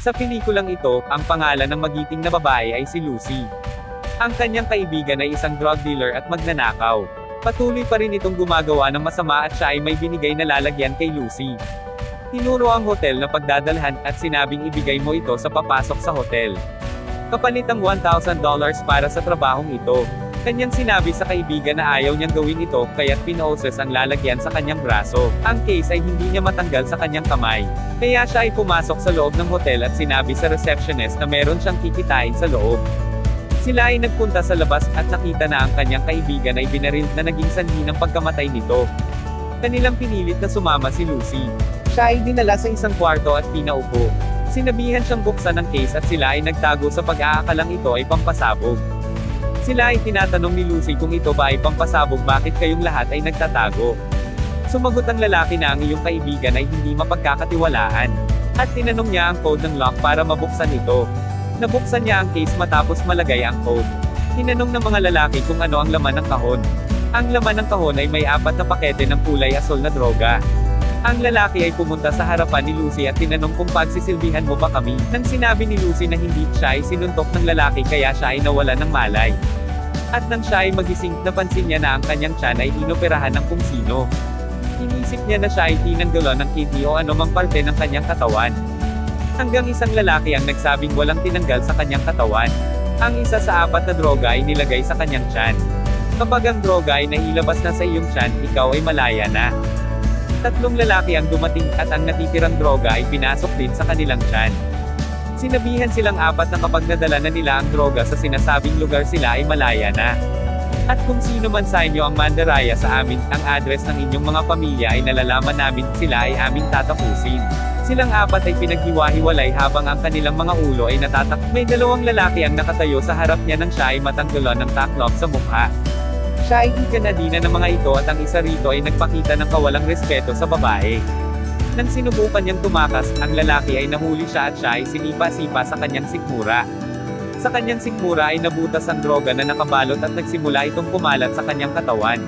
Sa pelikulang ito, ang pangalan ng magiting na babae ay si Lucy. Ang kanyang kaibigan ay isang drug dealer at magnanakaw. Patuloy pa rin itong gumagawa ng masama at siya ay may binigay na lalagyan kay Lucy. Tinuro ang hotel na pagdadalhan at sinabing ibigay mo ito sa papasok sa hotel. Kapalit ang $1,000 para sa trabahong ito. Kanyang sinabi sa kaibigan na ayaw niyang gawin ito, kaya't pinoses ang lalagyan sa kanyang braso. Ang case ay hindi niya matanggal sa kanyang kamay. Kaya siya ay pumasok sa loob ng hotel at sinabi sa receptionist na meron siyang kikitain sa loob. Sila ay nagpunta sa labas at nakita na ang kanyang kaibigan ay binaril na naging sanhi ng pagkamatay nito. Kanilang pinilit na sumama si Lucy. Siya ay dinala sa isang kwarto at pinaupo. Sinabihan siyang buksan ang case at sila ay nagtago sa pag-aakalang ito ay pampasabog. Sila ay tinatanong ni Lucy kung ito ba ay pampasabog, bakit kayong lahat ay nagtatago. Sumagot ang lalaki na ang iyong kaibigan ay hindi mapagkakatiwalaan. At tinanong niya ang code ng lock para mabuksan ito. Nabuksan niya ang case matapos malagay ang code. Tinanong ng mga lalaki kung ano ang laman ng kahon. Ang laman ng kahon ay may 4 na pakete ng kulay asol na droga. Ang lalaki ay pumunta sa harapan ni Lucy at tinanong kung pagsisilbihan mo ba kami. Nang sinabi ni Lucy na hindi, siya ay sinuntok ng lalaki kaya siya ay nawala ng malay. At nang siya ay magising, napansin niya na ang kanyang tiyan ay inoperahan ng kung sino. Inisip niya na siya ay tinanggalan ng kidney o anumang parte ng kanyang katawan. Hanggang isang lalaki ang nagsabing walang tinanggal sa kanyang katawan. Ang isa sa 4 na droga ay nilagay sa kanyang tiyan. Kapag ang droga ay nailabas na sa iyong tiyan, ikaw ay malaya na. 3 lalaki ang dumating at ang natitirang droga ay pinasok din sa kanilang tiyan. Sinabihan silang 4 na kapag nadala na nila ang droga sa sinasabing lugar sila ay malaya na. At kung sino man sa inyo ang mandaraya sa amin, ang address ng inyong mga pamilya ay nalalaman namin, sila ay aming tatapusin. Silang 4 ay pinaghiwa-hiwalay habang ang kanilang mga ulo ay natatak. May 2 lalaki ang nakatayo sa harap niya nang siya ay matanggalan ng taklop sa mukha. Siya ay ikanadina ng mga ito at ang isa rito ay nagpakita ng kawalang respeto sa babae. Nang sinubukan niyang tumakas, ang lalaki ay nahuli siya at siya ay sinipa-sipa sa kanyang sikmura. Sa kanyang sikmura ay nabutas ang droga na nakabalot at nagsimula itong kumalat sa kanyang katawan.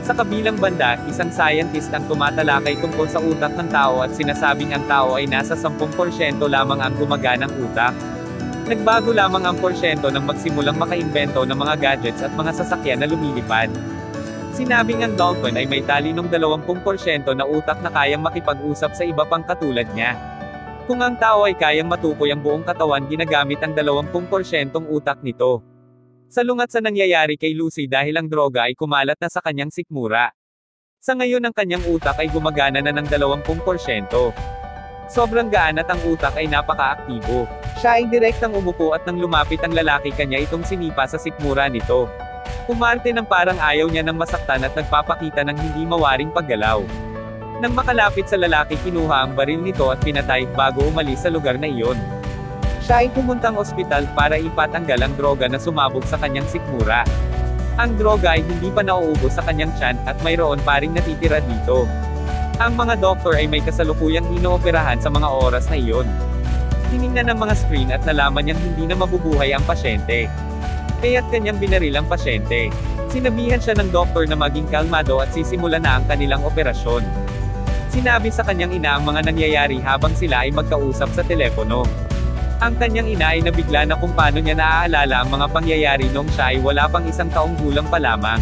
Sa kabilang banda, isang scientist ang tumatalakay tungkol sa utak ng tao at sinasabing ang tao ay nasa 10% lamang ang gumaganang utak. Nagbago lamang ang porsyento nang magsimulang makaimbento ng mga gadgets at mga sasakyan na lumilipad. Sinabing ang dolphin ay may talinong 20% na utak na kayang makipag-usap sa iba pang katulad niya. Kung ang tao ay kayang matukoy ang buong katawan, ginagamit ang 20% utak nito. Salungat sa nangyayari kay Lucy dahil ang droga ay kumalat na sa kanyang sikmura. Sa ngayon ang kanyang utak ay gumagana na ng 20%. Sobrang gaan at ang utak ay napaka-aktibo. Siya ay direktang umupo at nang lumapit ang lalaki kanya itong sinipa sa sikmura nito. Umarte ng parang ayaw niya ng masaktan at nagpapakita ng hindi mawaring paggalaw. Nang makalapit sa lalaki, kinuha ang baril nito at pinatay bago umalis sa lugar na iyon. Siya ay pumuntang ospital para ipatanggal ang droga na sumabog sa kanyang sikmura. Ang droga ay hindi pa nauubos sa kanyang tiyan at mayroon pa ring natitira dito. Ang mga doktor ay may kasalukuyang inooperahan sa mga oras na iyon. Tiningnan ng mga screen at nalaman niyang hindi na mabubuhay ang pasyente. Kaya't kanyang binaril ang pasyente. Sinabihan siya ng doktor na maging kalmado at sisimula na ang kanilang operasyon. Sinabi sa kanyang ina ang mga nangyayari habang sila ay magkausap sa telepono. Ang kanyang ina ay nabigla na kung paano niya naaalala ang mga pangyayari noong siya ay wala pang 1 taong gulang pa lamang.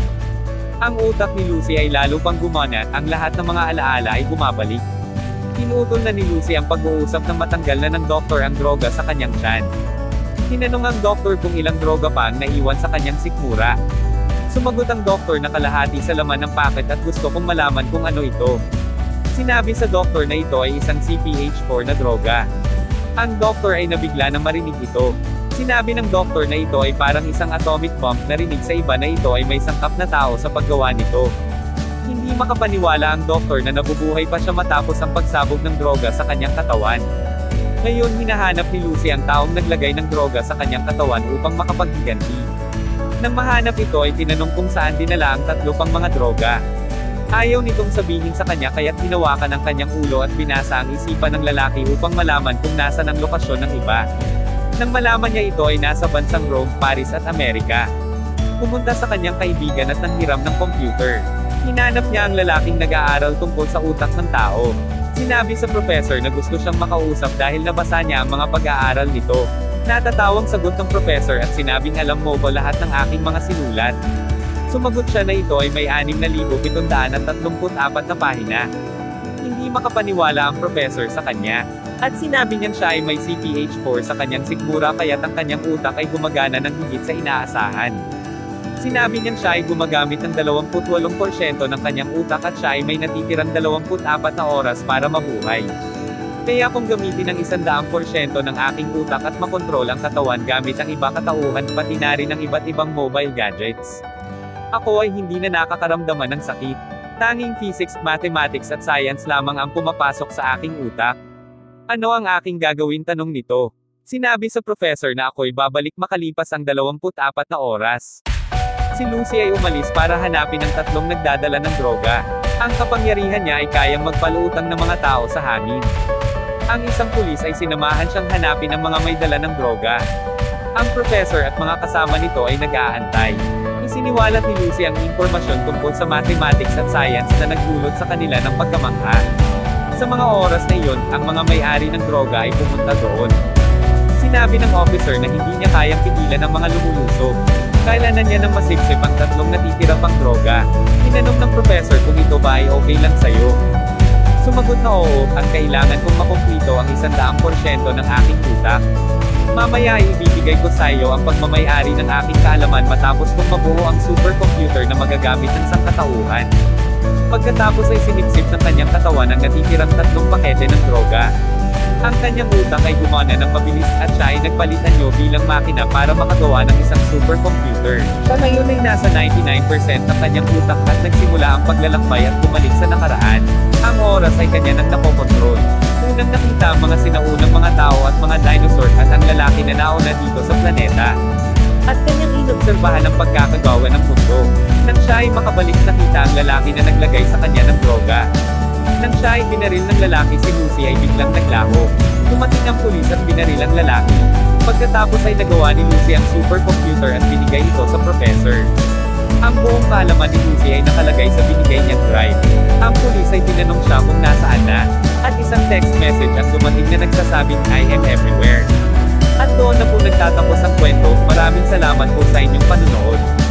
Ang utak ni Lucy ay lalo pang gumana, ang lahat ng mga alaala ay bumabalik. Pinutol na ni Lucy ang pag-uusap ng matanggal na ng doktor ang droga sa kanyang tiyan. Tinanong ang doktor kung ilang droga pa ang naiwan sa kanyang sikmura. Sumagot ang doktor na kalahati sa laman ng packet at gusto kong malaman kung ano ito. Sinabi sa doktor na ito ay isang CPH4 na droga. Ang doktor ay nabigla na marinig ito. Sinabi ng doktor na ito ay parang isang atomic bomb, narinig sa iba na ito ay may sangkap na tao sa paggawa nito. Hindi makapaniwala ang doktor na nabubuhay pa siya matapos ang pagsabog ng droga sa kanyang katawan. Ngayon hinahanap ni Lucy ang taong naglagay ng droga sa kanyang katawan upang makapaghiganti. Nang mahanap ito ay tinanong kung saan dinala ang 3 pang mga droga. Ayaw nitong sabihin sa kanya kaya't hinawakan ang kanyang ulo at binasa ang isipan ng lalaki upang malaman kung nasan ang lokasyon ng iba. Nang malaman niya ito ay nasa bansang Rome, Paris at Amerika. Pumunta sa kanyang kaibigan at nanghiram ng computer. Hinanap niya ang lalaking nag-aaral tungkol sa utak ng tao. Sinabi sa professor na gusto siyang makausap dahil nabasa niya ang mga pag-aaral nito. Natatawang sagot ng professor at sinabing alam mo ba lahat ng aking mga sinulat. Sumagot siya na ito ay may 6,734 na pahina. Hindi makapaniwala ang professor sa kanya. At sinabi niyang siya ay may CPH-4 sa kanyang sikmura kaya't ang kanyang utak ay gumagana ng higit sa inaasahan. Sinabi niyang siya ay gumagamit ng 28% ng kanyang utak at siya ay may natitirang 24 na oras para mabuhay. Kaya kung gamitin ang 100% ng aking utak at makontrol ang katawan gamit ang iba katauhan pati na rin ang iba't ibang mobile gadgets. Ako ay hindi na nakakaramdaman ng sakit. Tanging physics, mathematics at science lamang ang pumapasok sa aking utak. Ano ang aking gagawin tanong nito? Sinabi sa professor na ako'y babalik makalipas ang 24 na oras. Si Lucy ay umalis para hanapin ang 3 nagdadala ng droga. Ang kapangyarihan niya ay kayang magpaluutang ng mga tao sa hangin. Ang isang pulis ay sinamahan siyang hanapin ang mga may dala ng droga. Ang professor at mga kasama nito ay nag-aantay. Isiniwalat ni Lucy ang impormasyon tungkol sa mathematics at science na nagdulot sa kanila ng pagkamangha. Sa mga oras na iyon, ang mga may-ari ng droga ay pumunta doon. Sinabi ng officer na hindi niya kayang pigilan ang mga lumulusob. Kailangan niya ng masipsip ang 3 natitira pang droga. Tinanong ng professor kung ito ba ay okay lang sa'yo. Sumagot na oo, ang kailangan kong makumplito ang 100% ng aking utak. Mamaya ay ibibigay ko sa iyo ang pagmamay-ari ng aking kaalaman matapos kong mabuo ang supercomputer na magagamit ng sangkatauhan. Pagkatapos ay sinipsip ng kanyang katawan ang natitirang 3 pakete ng droga. Ang kanyang utak ay gumana ng mabilis at siya ay nagpalitan niyo bilang makina para makagawa ng isang supercomputer. Siya ngayon ay nasa 99% ng kanyang utak at nagsimula ang paglalakbay at bumalik sa nakaraan. Ang oras ay kanya nang napokontrol. Unang nakita ang mga sinaunang mga tao at mga dinosaur at ang lalaki na nauna dito sa planeta. At kanyang inobserbahan ang pagkakagawa ng mundo. Nang siya ay makabalik nakita ang lalaki na naglagay sa kanya ng droga. Nang siya ay binaril ng lalaki si Lucy ay biglang naglaho. Dumating ang pulis at binaril ang lalaki. Pagkatapos ay nagawa ni Lucy ang supercomputer at binigay ito sa professor. Ang buong kaalaman ni Lucy ay nakalagay sa binigay niyang drive. Ang pulis ay tinanong siya kung nasaan na. At isang text message at dumating na nagsasabing I am everywhere. At doon na po nagtatapos ang kwento. Maraming salamat po sa inyong panunood.